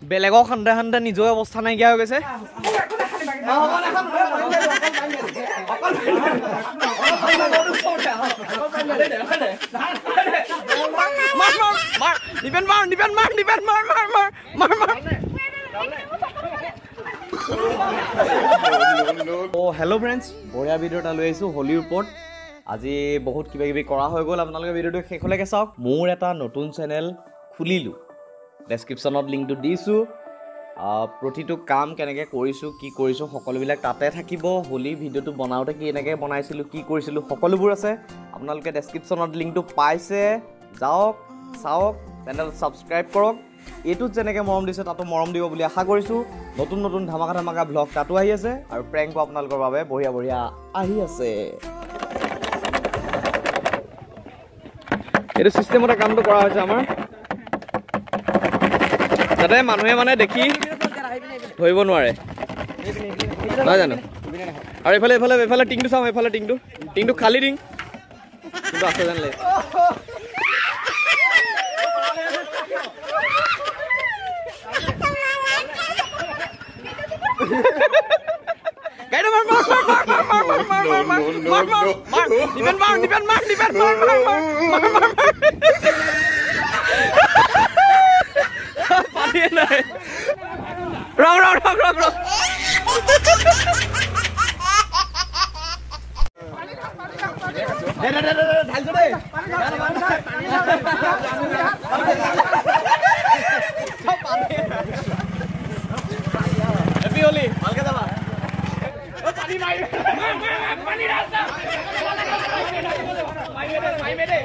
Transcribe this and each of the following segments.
বেলেগৰ খান্দে খান্দে নিজৰ অৱস্থা নাইকিয়া হৈ গৈছে হেল্ল' ফ্ৰেণ্ডছ বঢ়িয়া ভিডিঅ' এটা লৈ আহিছোঁ হোলীৰ ওপৰত আজি বহুত কিবা কিবি কৰা হৈ গ'ল আপোনালোকে ভিডিঅ'টো শেষলৈকে চাওক মোৰ এটা নতুন চেনেল খুলিলোঁ ডেছক্ৰিপশ্যনত লিংকটো দিছোঁ প্ৰতিটো কাম কেনেকৈ কৰিছোঁ কি কৰিছোঁ সকলোবিলাক তাতে থাকিব হোলী ভিডিঅ'টো বনাওঁতে কেনেকৈ বনাইছিলোঁ কি কৰিছিলোঁ সকলোবোৰ আছে আপোনালোকে ডেছক্ৰিপশ্যনত লিংকটো পাইছে যাওক চাওক চেনেল ছাবস্ক্ৰাইব কৰক এইটোত যেনেকৈ মৰম দিছে তাতো মৰম দিব বুলি আশা কৰিছোঁ নতুন নতুন ধামাকা ভ্লগ তাতো আহি আছে আৰু প্ৰেংকো আপোনালোকৰ বাবে বঢ়িয়া বঢ়িয়া আহি আছে এইটো চিষ্টেমতে কামটো কৰা হৈছে আমাৰ যাতে মানুহে মানে দেখি ধৰিব নোৱাৰে নহয় জানো আৰু এইফালে টিংটো চাওঁ এইফালে টিংটো খালী টিং কিন্তু আছে যেন লাগে Happy Holi, ভালকে যাবা পানী মাই পানী রাস্তা মাই মেরে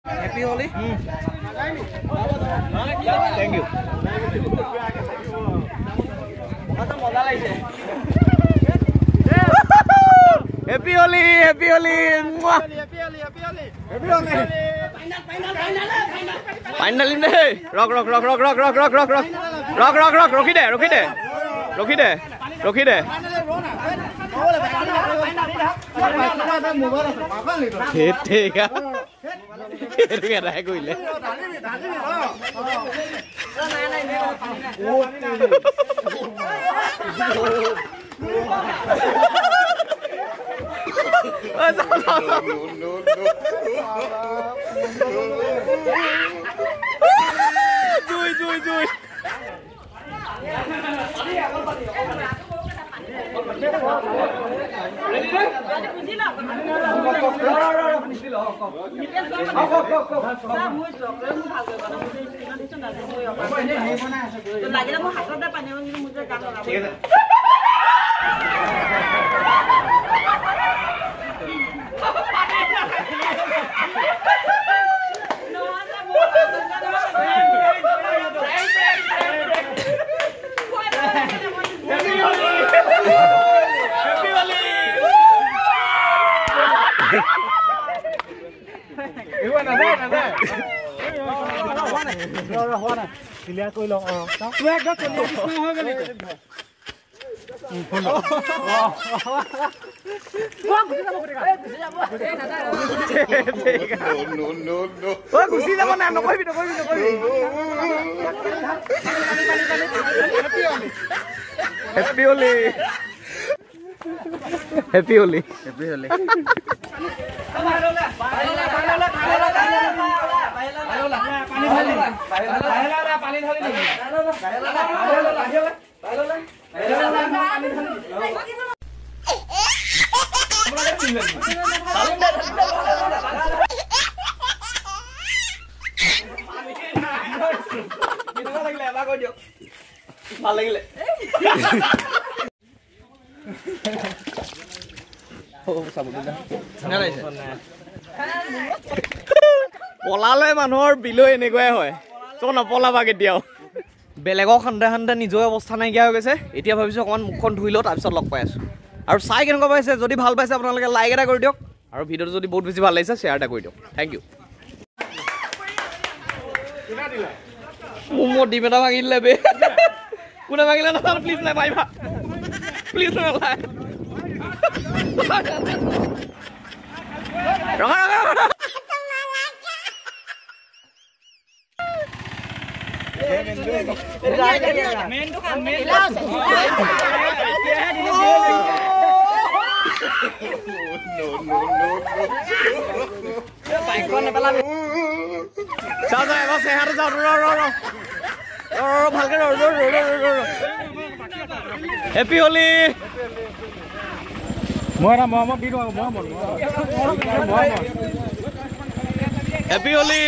Happy Holi. Thank you. Happy Holi, happy Holi. Finally, rock. Rocky there. ठीक है ये रह कोई ले जुई Clear koi lo tu ekda choli kisme ho gele no o gusi jabo na no koibi Happy Holi Happy Holi ভাল লাগিলে পলালে মানুহৰ বিলৈ এনেকুৱাই হয় তই নপলাবা কেতিয়াও বেলেগৰ খান্দে খান্দে নিজৰ অৱস্থা নাইকিয়া হৈ গৈছে এতিয়া ভাবিছোঁ অকণমান মুখখন ধুই লওঁ তাৰপিছত লগ পাই আছোঁ আৰু চাই কেনেকুৱা পাইছে যদি ভাল পাইছে আপোনালোকে লাইক এটা কৰি দিয়ক আৰু ভিডিঅ'টো যদি বহুত বেছি ভাল লাগিছে শ্বেয়াৰ এটা কৰি দিয়ক থেংক ইউ মোৰ ডিম এটা ভাঙি দিলে বে কোনে ভাঙিলে নাজানো প্লিজ নাই পাৰিবা প্লিজ নালাগে ৰখা ৰখা হেপী হোলি হেপী হোলি